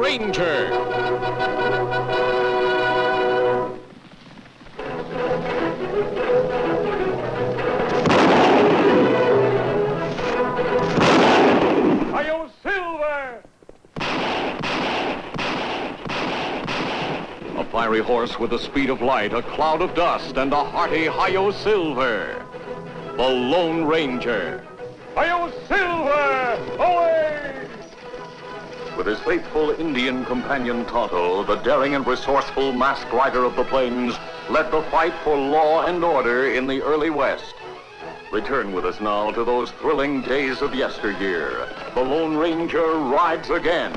Ranger. A fiery horse with the speed of light, a cloud of dust, and a hearty Hi-Yo Silver. The Lone Ranger. Hi-Yo Silver! Away! With his faithful Indian companion Tonto, the daring and resourceful masked rider of the plains led the fight for law and order in the early West. Return with us now to those thrilling days of yesteryear. The Lone Ranger rides again.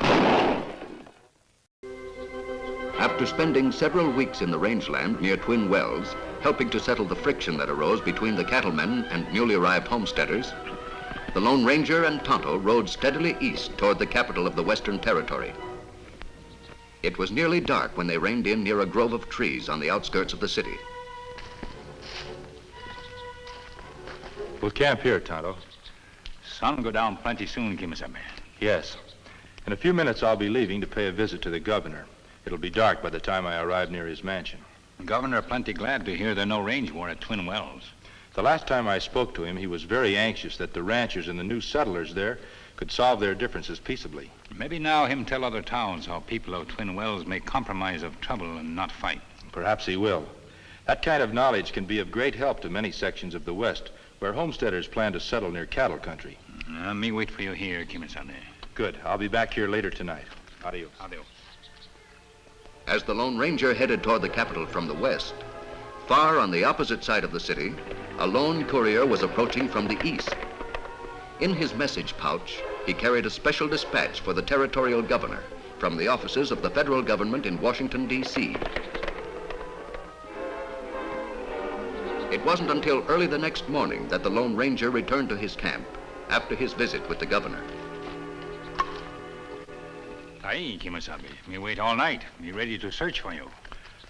After spending several weeks in the rangeland near Twin Wells, helping to settle the friction that arose between the cattlemen and newly arrived homesteaders, the Lone Ranger and Tonto rode steadily east toward the capital of the Western Territory. It was nearly dark when they reined in near a grove of trees on the outskirts of the city. We'll camp here, Tonto. Sun will go down plenty soon, Kemo Sabe. Yes. In a few minutes, I'll be leaving to pay a visit to the governor. It'll be dark by the time I arrive near his mansion. The governor plenty glad to hear there no range war at Twin Wells. The last time I spoke to him, he was very anxious that the ranchers and the new settlers there could solve their differences peaceably. Maybe now him tell other towns how people of Twin Wells may compromise of trouble and not fight. Perhaps he will. That kind of knowledge can be of great help to many sections of the West where homesteaders plan to settle near cattle country. Me wait for you here, Kemo Sabe. Good. I'll be back here later tonight. Adios. Adios. As the Lone Ranger headed toward the capital from the west, far on the opposite side of the city, a lone courier was approaching from the east. In his message pouch, he carried a special dispatch for the territorial governor from the offices of the federal government in Washington, D.C. It wasn't until early the next morning that the Lone Ranger returned to his camp after his visit with the governor. Aye, Kemo Sabe. Me wait all night. Me ready to search for you.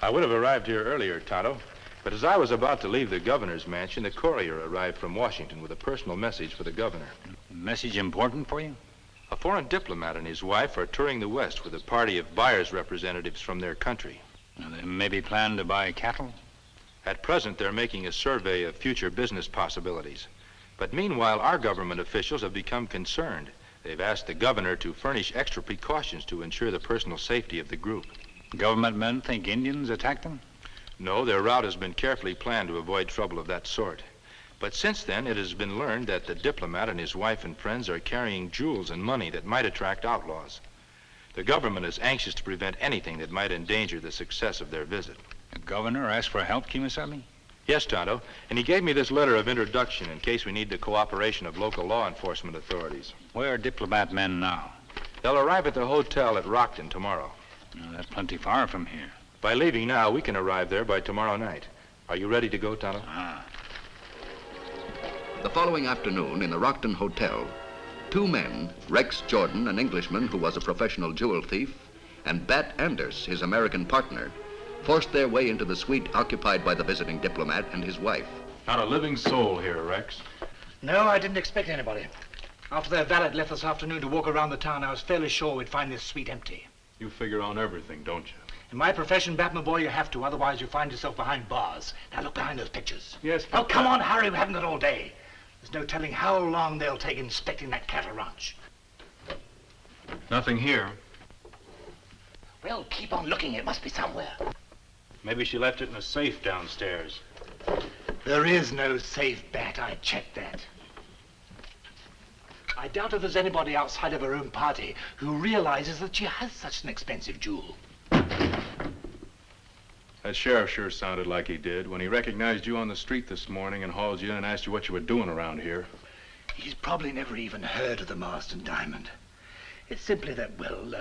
I would have arrived here earlier, Tonto, but as I was about to leave the governor's mansion, the courier arrived from Washington with a personal message for the governor. Message important for you? A foreign diplomat and his wife are touring the West with a party of buyers' representatives from their country. They maybe plan to buy cattle? At present, they're making a survey of future business possibilities. But meanwhile, our government officials have become concerned. They've asked the governor to furnish extra precautions to ensure the personal safety of the group. Government men think Indians attacked them? No, their route has been carefully planned to avoid trouble of that sort. But since then, it has been learned that the diplomat and his wife and friends are carrying jewels and money that might attract outlaws. The government is anxious to prevent anything that might endanger the success of their visit. The governor asked for help, Kemo Sabe? Yes, Tonto, and he gave me this letter of introduction in case we need the cooperation of local law enforcement authorities. Where are diplomat men now? They'll arrive at the hotel at Rockton tomorrow. That's plenty far from here. By leaving now, we can arrive there by tomorrow night. Are you ready to go, Tonto? The following afternoon in the Rockton Hotel, two men, Rex Jordan, an Englishman who was a professional jewel thief, and Bat Anders, his American partner, forced their way into the suite occupied by the visiting diplomat and his wife. Not a living soul here, Rex. No, I didn't expect anybody. After their valet left this afternoon to walk around the town, I was fairly sure we'd find this suite empty. You figure on everything, don't you? In my profession, Batman boy, you have to, otherwise you find yourself behind bars. Now look behind those pictures. Yes, Oh, come on, hurry, we haven't got all day. There's no telling how long they'll take inspecting that cattle ranch. Nothing here. Well, keep on looking, it must be somewhere. Maybe she left it in a safe downstairs. There is no safe, Bat, I checked that. I doubt if there's anybody outside of her own party who realizes that she has such an expensive jewel. That sheriff sure sounded like he did when he recognized you on the street this morning and hauled you in and asked you what you were doing around here. He's probably never even heard of the Marston diamond. It's simply that, well,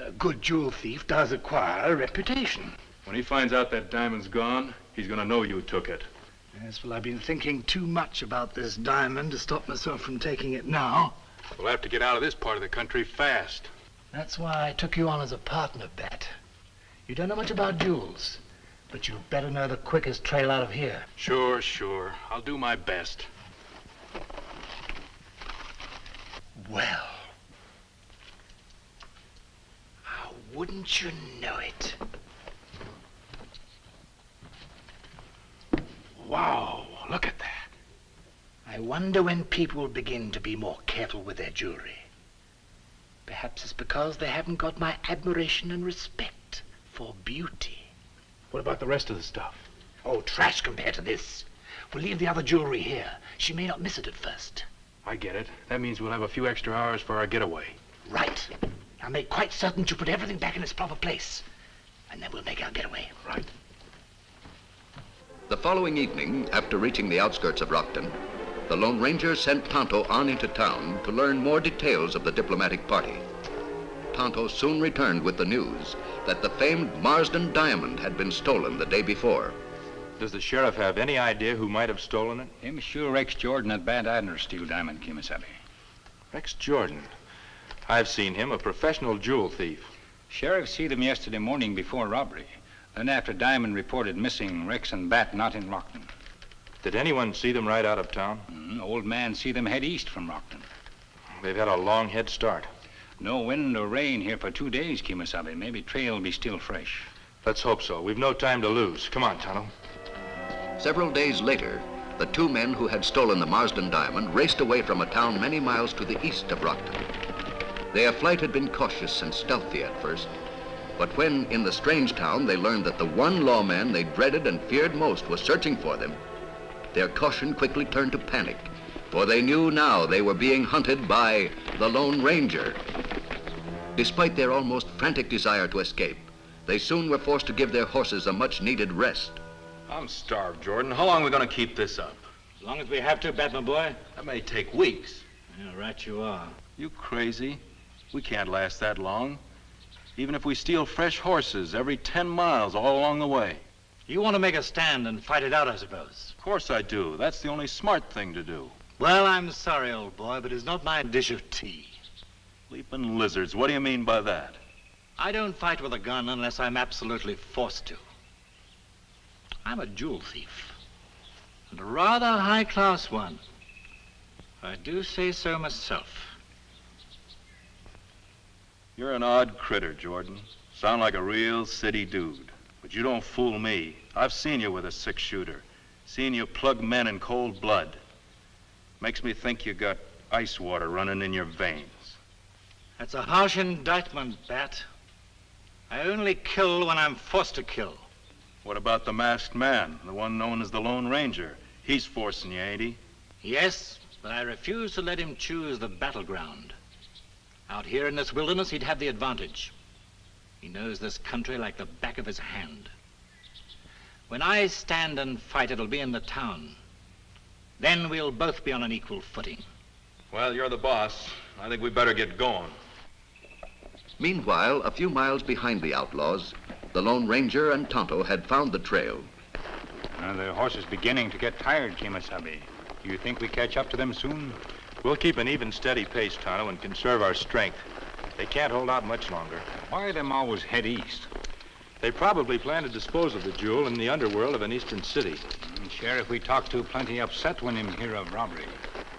a good jewel thief does acquire a reputation. When he finds out that diamond's gone, he's gonna know you took it. Yes, well, I've been thinking too much about this diamond to stop myself from taking it now. We'll have to get out of this part of the country fast. That's why I took you on as a partner, Bat. You don't know much about jewels, but you'd better know the quickest trail out of here. Sure. I'll do my best. Well, how Wouldn't you know it? Wow, look at that. I wonder when people will begin to be more careful with their jewelry. Perhaps it's because they haven't got my admiration and respect for beauty. What about the rest of the stuff? Oh, trash compared to this. We'll leave the other jewelry here. She may not miss it at first. I get it. That means we'll have a few extra hours for our getaway. Right. Now make quite certain to put everything back in its proper place. And then we'll make our getaway. Right. The following evening, after reaching the outskirts of Rockton, the Lone Ranger sent Tonto on into town to learn more details of the diplomatic party. Tonto soon returned with the news that the famed Marsden diamond had been stolen the day before. Does the sheriff have any idea who might have stolen it? Him sure Rex Jordan at Bad Adner steal diamond, Kemo Sabe. Rex Jordan. I've seen him, a professional jewel thief. Sheriff seen him yesterday morning before robbery. Then after Diamond reported missing, Rex and Bat not in Rockton. Did anyone see them ride out of town? Old man see them head east from Rockton. They've had a long head start. No wind or rain here for 2 days, Kemo Sabe. Maybe trail will be still fresh. Let's hope so. We've no time to lose. Come on, Tonto. Several days later, the two men who had stolen the Marsden diamond raced away from a town many miles to the east of Rockton. Their flight had been cautious and stealthy at first, but when in the strange town they learned that the one lawman they dreaded and feared most was searching for them, their caution quickly turned to panic, for they knew now they were being hunted by the Lone Ranger. Despite their almost frantic desire to escape, they soon were forced to give their horses a much-needed rest. I'm starved, Jordan. How long are we going to keep this up? As long as we have to, Bat, my boy. That may take weeks. Yeah, right you are. You crazy? We can't last that long. Even if we steal fresh horses every 10 miles all along the way. You want to make a stand and fight it out, I suppose. Of course I do. That's the only smart thing to do. Well, I'm sorry, old boy, but it's not my dish of tea. Leaping lizards, what do you mean by that? I don't fight with a gun unless I'm absolutely forced to. I'm a jewel thief, and a rather high-class one. I do say so myself. You're an odd critter, Jordan. Sound like a real city dude. But you don't fool me. I've seen you with a six-shooter. Seen you plug men in cold blood. Makes me think you got ice water running in your veins. That's a harsh indictment, Bat. I only kill when I'm forced to kill. What about the masked man, the one known as the Lone Ranger? He's forcing you, ain't he? Yes, but I refuse to let him choose the battleground. Out here in this wilderness, he'd have the advantage. He knows this country like the back of his hand. When I stand and fight, it'll be in the town. Then we'll both be on an equal footing. Well, you're the boss. I think we better get going. Meanwhile, a few miles behind the Outlaws, the Lone Ranger and Tonto had found the trail. The horse is beginning to get tired, Kemo Sabe. Do you think we catch up to them soon? We'll keep an even, steady pace, Tonto, and conserve our strength. They can't hold out much longer. Why them always head east? They probably plan to dispose of the jewel in the underworld of an eastern city. Sheriff we talked to plenty upset when him hear of robbery.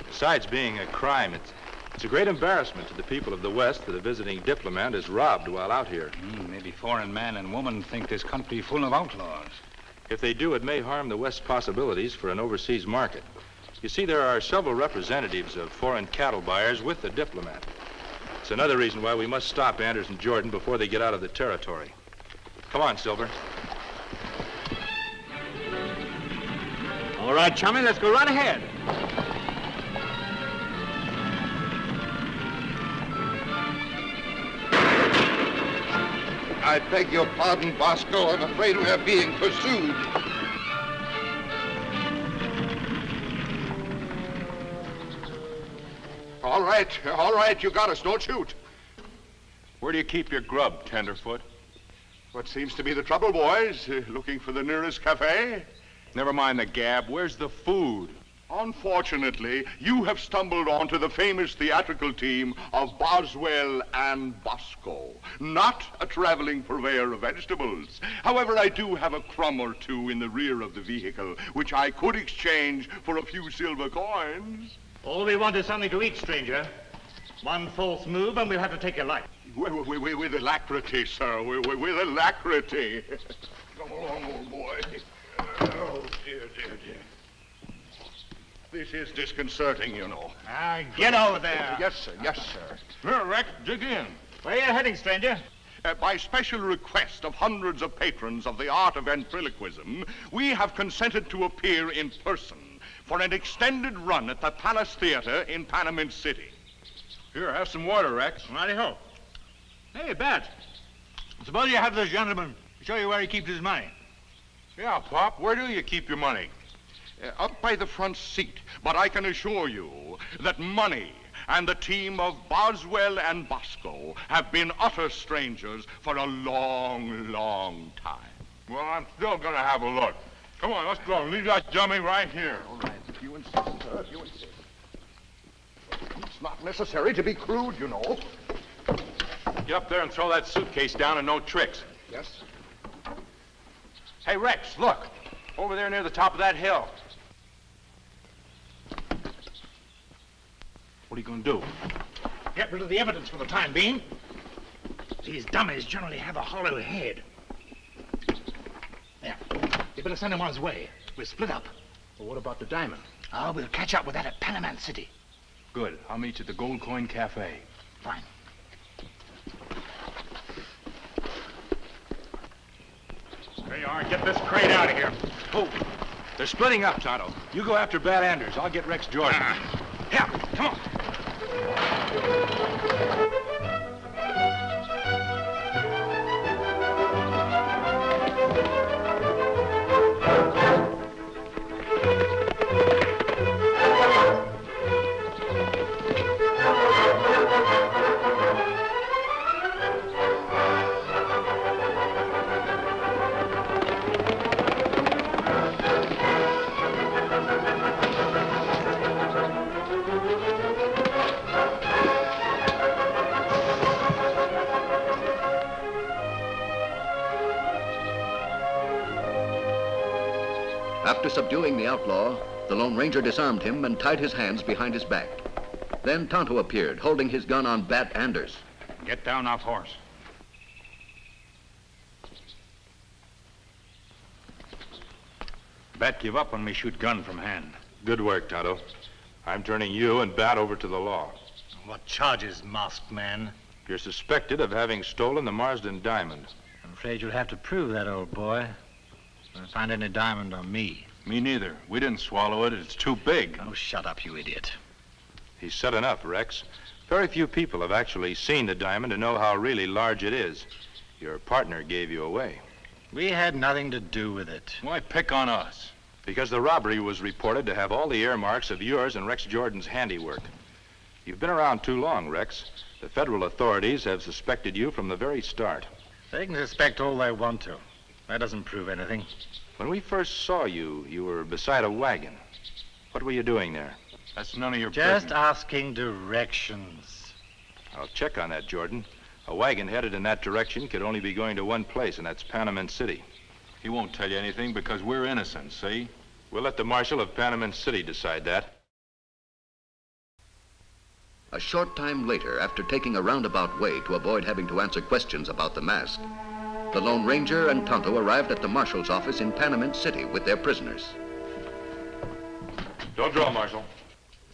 Besides being a crime, it's a great embarrassment to the people of the West that a visiting diplomat is robbed while out here. Maybe foreign man and woman think this country full of outlaws. If they do, it may harm the West's possibilities for an overseas market. You see, there are several representatives of foreign cattle buyers with the diplomat. It's another reason why we must stop Anders and Jordan before they get out of the territory. Come on, Silver. All right, chummy, let's go right ahead. I beg your pardon, Bosco. I'm afraid we are being pursued. All right, you got us. Don't shoot. Where do you keep your grub, Tenderfoot? What seems to be the trouble, boys? Looking for the nearest cafe? Never mind the gab. Where's the food? Unfortunately, you have stumbled onto the famous theatrical team of Boswell and Bosco, not a traveling purveyor of vegetables. However, I do have a crumb or two in the rear of the vehicle, which I could exchange for a few silver coins. All we want is something to eat, stranger. One false move and we'll have to take your life. With alacrity, sir. With alacrity. Come along, old boy. Oh, dear. This is disconcerting, you know. Get over there. Yes, sir. Here, Rex, dig in. Where are you heading, stranger? By special request of hundreds of patrons of the art of ventriloquism, we have consented to appear in person for an extended run at the Palace Theater in Panama City. Here, have some water, Rex. Righty-ho. Hey, Bat. Suppose you have this gentleman show you where he keeps his money. Yeah, Pop, where do you keep your money? Up by the front seat, but I can assure you that money and the team of Boswell and Bosco have been utter strangers for a long time. Well, I'm still gonna have a look. Come on, let's go. Leave that dummy right here. All right, if you insist, sir, if you insist. It's not necessary to be crude, you know. Get up there and throw that suitcase down and no tricks. Yes? Hey, Rex, look. Over there near the top of that hill. What are you going to do? Get rid of the evidence for the time being. These dummies generally have a hollow head. There. You better send him on his way. We're split up. Well, what about the diamond? Oh, we'll catch up with that at Panama City. Good. I'll meet you at the Gold Coin Cafe. Fine. There you are. Get this crate out of here. Oh, they're splitting up, Tonto. You go after Bad Anders. I'll get Rex Jordan. Yeah, come on. After subduing the outlaw, the Lone Ranger disarmed him and tied his hands behind his back. Then Tonto appeared, holding his gun on Bat Anders. Get down off horse. Bat give up when we shoot gun from hand. Good work, Tonto. I'm turning you and Bat over to the law. What charges, masked man? You're suspected of having stolen the Marsden diamond. I'm afraid you'll have to prove that, old boy. Don't find any diamond on me. Me neither. We didn't swallow it. It's too big. Oh, shut up, you idiot. He's said enough, Rex. Very few people have actually seen the diamond to know how really large it is. Your partner gave you away. We had nothing to do with it. Why pick on us? Because the robbery was reported to have all the earmarks of yours and Rex Jordan's handiwork. You've been around too long, Rex. The federal authorities have suspected you from the very start. They can suspect all they want to. That doesn't prove anything. When we first saw you, you were beside a wagon. What were you doing there? That's none of your Just business. asking directions. I'll check on that, Jordan. A wagon headed in that direction could only be going to one place, and that's Panama City. He won't tell you anything because we're innocent, see? We'll let the marshal of Panama City decide that. A short time later, after taking a roundabout way to avoid having to answer questions about the mask, the Lone Ranger and Tonto arrived at the marshal's office in Panama City with their prisoners. Don't draw, Marshal.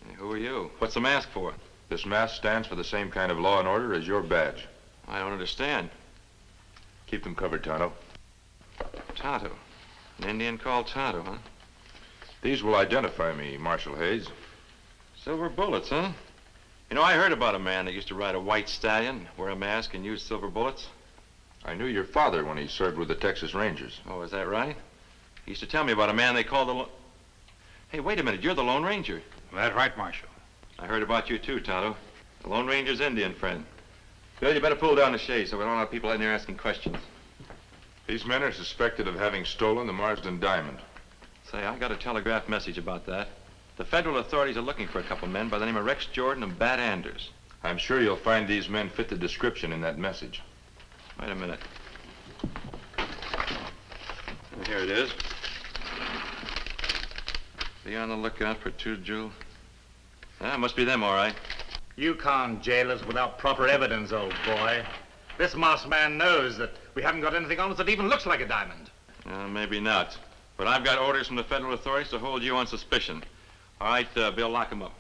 Hey, who are you? What's the mask for? This mask stands for the same kind of law and order as your badge. I don't understand. Keep them covered, Tonto. Tonto. An Indian called Tonto, huh? These will identify me, Marshal Hayes. Silver bullets, huh? You know, I heard about a man that used to ride a white stallion, wear a mask, and use silver bullets. I knew your father when he served with the Texas Rangers. Oh, is that right? He used to tell me about a man they called the Hey, wait a minute, you're the Lone Ranger. That's right, Marshal. I heard about you too, Tonto. The Lone Ranger's Indian friend. Bill, you better pull down the shade so we don't have people in there asking questions. These men are suspected of having stolen the Marsden diamond. Say, I got a telegraph message about that. The federal authorities are looking for a couple men by the name of Rex Jordan and Bat Anders. I'm sure you'll find these men fit the description in that message. Wait a minute. Here it is. Be on the lookout for two jewels. Ah, must be them, all right. You can't jail us without proper evidence, old boy. This masked man knows that we haven't got anything on us that even looks like a diamond. Maybe not. But I've got orders from the federal authorities to hold you on suspicion. All right, Bill, lock him up.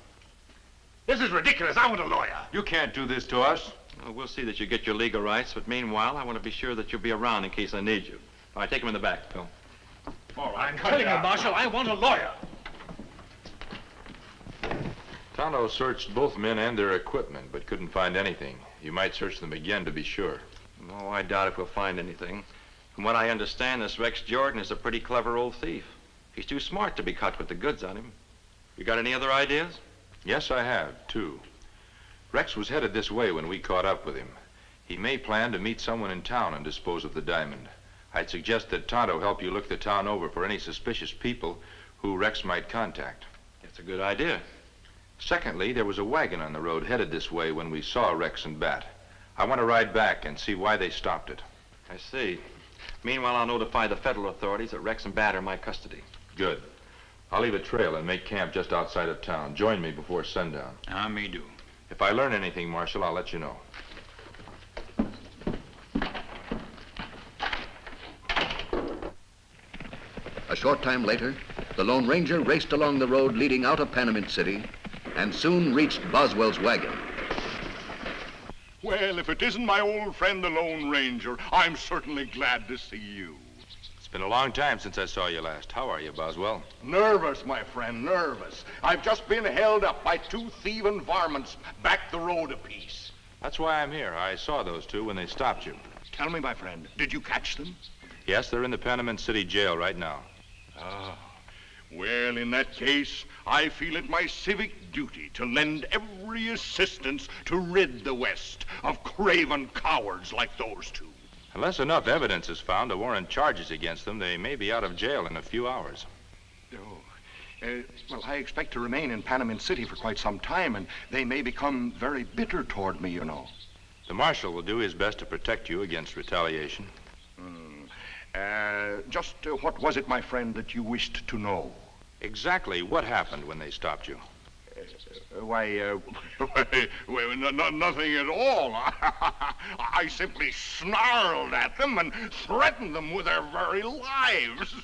This is ridiculous. I want a lawyer. You can't do this to us. Well, we'll see that you get your legal rights, but meanwhile, I want to be sure that you'll be around in case I need you. All right, take him in the back, Bill. All right, I'm telling you, Marshal, I want a lawyer. Tonto searched both men and their equipment, but couldn't find anything. You might search them again to be sure. Oh, I doubt if we'll find anything. From what I understand, this Rex Jordan is a pretty clever old thief. He's too smart to be caught with the goods on him. You got any other ideas? Yes, I have, too. Rex was headed this way when we caught up with him. He may plan to meet someone in town and dispose of the diamond. I'd suggest that Tonto help you look the town over for any suspicious people who Rex might contact. That's a good idea. Secondly, there was a wagon on the road headed this way when we saw Rex and Bat. I want to ride back and see why they stopped it. I see. Meanwhile, I'll notify the federal authorities that Rex and Bat are in my custody. Good. I'll leave a trail and make camp just outside of town. Join me before sundown. I may do. If I learn anything, Marshal, I'll let you know. A short time later, the Lone Ranger raced along the road leading out of Panamint City and soon reached Boswell's wagon. Well, if it isn't my old friend, the Lone Ranger, I'm certainly glad to see you. It's been a long time since I saw you last. How are you, Boswell? Nervous, my friend, nervous. I've just been held up by two thieving varmints back the road a piece. That's why I'm here. I saw those two when they stopped you. Tell me, my friend, did you catch them? Yes, they're in the Panamint City jail right now. Ah, well, in that case, I feel it my civic duty to lend every assistance to rid the West of craven cowards like those two. Unless enough evidence is found to warrant charges against them, they may be out of jail in a few hours. Well, I expect to remain in Panamint City for quite some time, and they may become very bitter toward me, you know. The Marshal will do his best to protect you against retaliation. Just what was it, my friend, that you wished to know? Exactly what happened when they stopped you? Well, nothing at all. I simply snarled at them and threatened them with their very lives.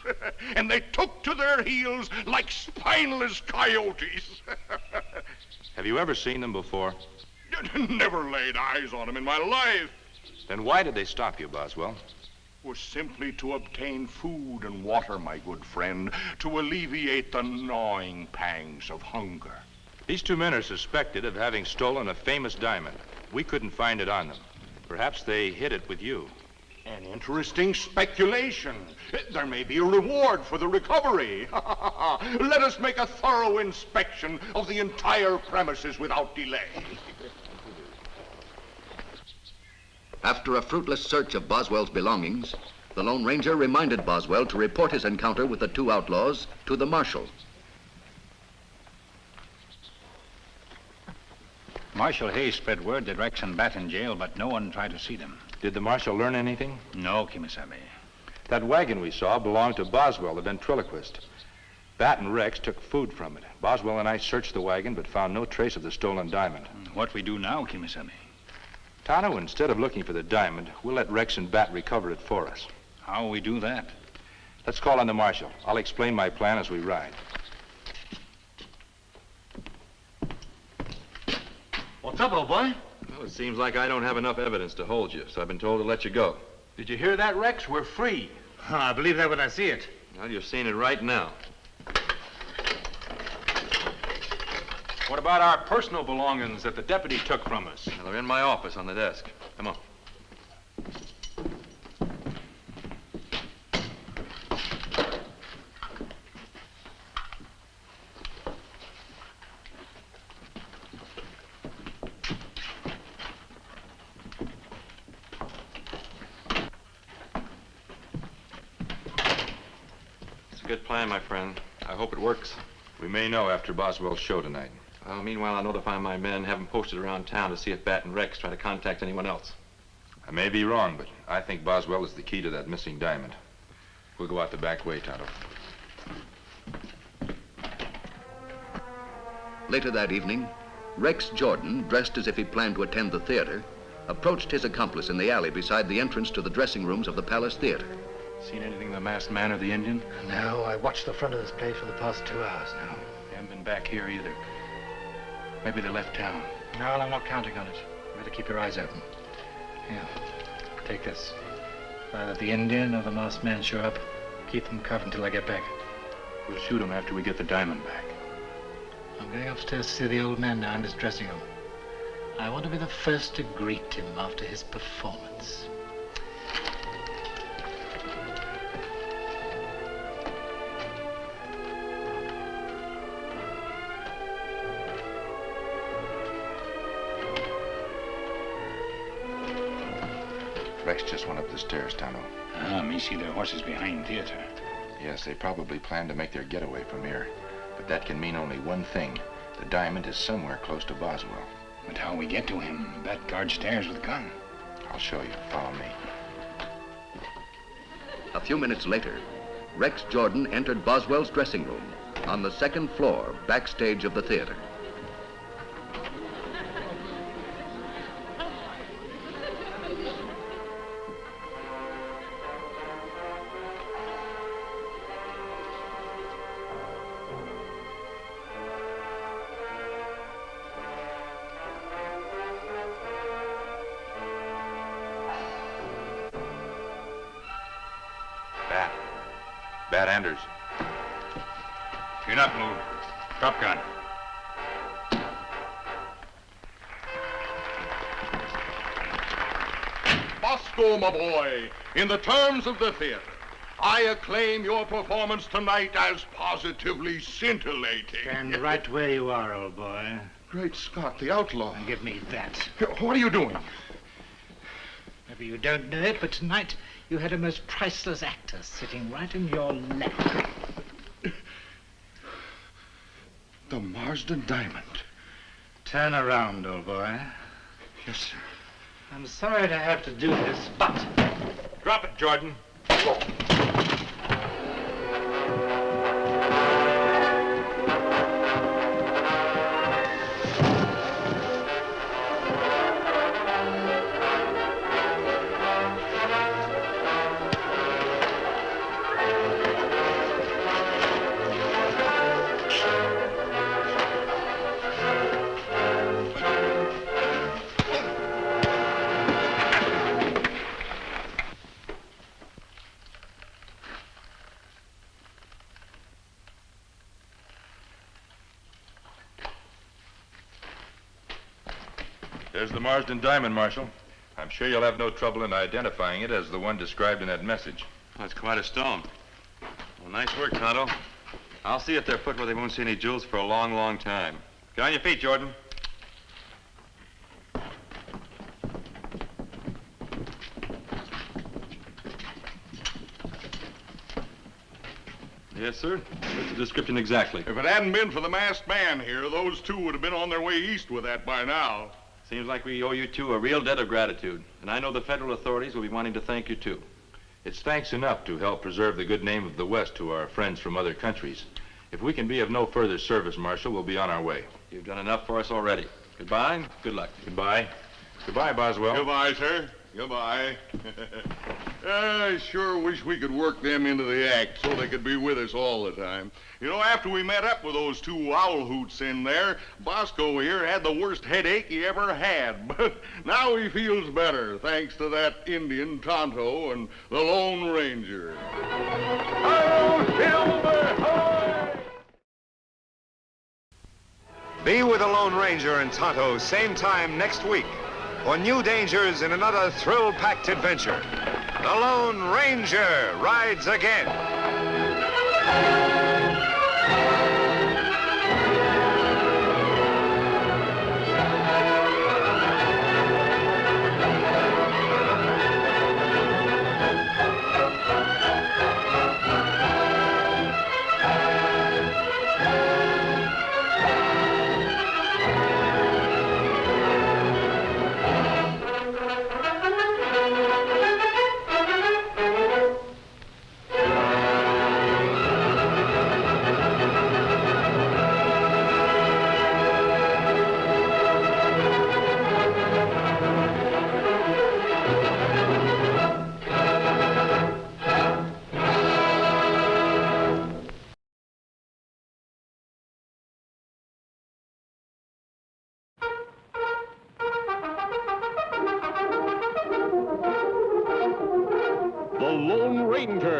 And they took to their heels like spineless coyotes. Have you ever seen them before? Never laid eyes on them in my life. Then why did they stop you, Boswell? Was simply to obtain food and water, my good friend, to alleviate the gnawing pangs of hunger. These two men are suspected of having stolen a famous diamond. We couldn't find it on them. Perhaps they hid it with you. An interesting speculation. There may be a reward for the recovery. Let us make a thorough inspection of the entire premises without delay. After a fruitless search of Boswell's belongings, the Lone Ranger reminded Boswell to report his encounter with the two outlaws to the Marshal. Marshal Hayes spread word that Rex and Bat in jail, but no one tried to see them. Did the Marshal learn anything? No, Kemo Sabe. That wagon we saw belonged to Boswell, the ventriloquist. Bat and Rex took food from it. Boswell and I searched the wagon, but found no trace of the stolen diamond. What we do now, Kemo Sabe? Tonto, instead of looking for the diamond, we'll let Rex and Bat recover it for us. How will we do that? Let's call on the Marshal. I'll explain my plan as we ride. What's up, old boy? Well, it seems like I don't have enough evidence to hold you, so I've been told to let you go. Did you hear that, Rex? We're free. I believe that when I see it. Well, you're seeing it right now. What about our personal belongings that the deputy took from us? Well, they're in my office on the desk. Come on. It's a good plan, my friend. I hope it works. We may know after Boswell's show tonight. Meanwhile, I'll notify my men, have them posted around town to see if Bat and Rex try to contact anyone else. I may be wrong, but I think Boswell is the key to that missing diamond. We'll go out the back way, Tonto. Later that evening, Rex Jordan, dressed as if he planned to attend the theater, approached his accomplice in the alley beside the entrance to the dressing rooms of the Palace Theater. Seen anything of the masked man or the Indian? No, I watched the front of this place for the past 2 hours now. They haven't been back here either. Maybe they left town. No, I'm not counting on it. You better keep your eyes open. Here, take this. If either the Indian or the masked man show up, keep them covered until I get back. We'll shoot him after we get the diamond back. I'm going upstairs to see the old man now in his dressing room. I want to be the first to greet him after his performance. Rex just went up the stairs, Tonto. Me see their horses behind theater. Yes, they probably plan to make their getaway from here. But that can mean only one thing. The diamond is somewhere close to Boswell. But how we get to him? That guard stairs with a gun. I'll show you. Follow me. A few minutes later, Rex Jordan entered Boswell's dressing room on the second floor, backstage of the theater. Bat Anders. You're not moved. Drop gun. Bosco, my boy, in the terms of the theater, I acclaim your performance tonight as positively scintillating. Stand right where you are, old boy. Great Scott, the outlaw. And give me that. What are you doing? Maybe you don't know it, but tonight you had a most priceless actor sitting right in your lap. The Marsden diamond. Turn around, old boy. Yes, sir. I'm sorry to have to do this, but... Drop it, Jordan. There's the Marsden diamond, Marshal. I'm sure you'll have no trouble in identifying it as the one described in that message. That's quite a stone. Well, nice work, Tonto. I'll see if they're put where they won't see any jewels for a long, long time. Get on your feet, Jordan. Yes, sir. That's the description exactly. If it hadn't been for the masked man here, those two would have been on their way east with that by now. Seems like we owe you two a real debt of gratitude. And I know the federal authorities will be wanting to thank you, too. It's thanks enough to help preserve the good name of the West to our friends from other countries. If we can be of no further service, Marshal, we'll be on our way. You've done enough for us already. Goodbye, and good luck. Goodbye. Goodbye, Boswell. Goodbye, sir. Goodbye. I sure wish we could work them into the act so they could be with us all the time. You know, after we met up with those two owl hoots in there, Bosco here had the worst headache he ever had. But now he feels better, thanks to that Indian, Tonto, and the Lone Ranger. Ho, Silver, ho! Be with the Lone Ranger and Tonto same time next week for new dangers in another thrill-packed adventure. The Lone Ranger rides again. Ranger.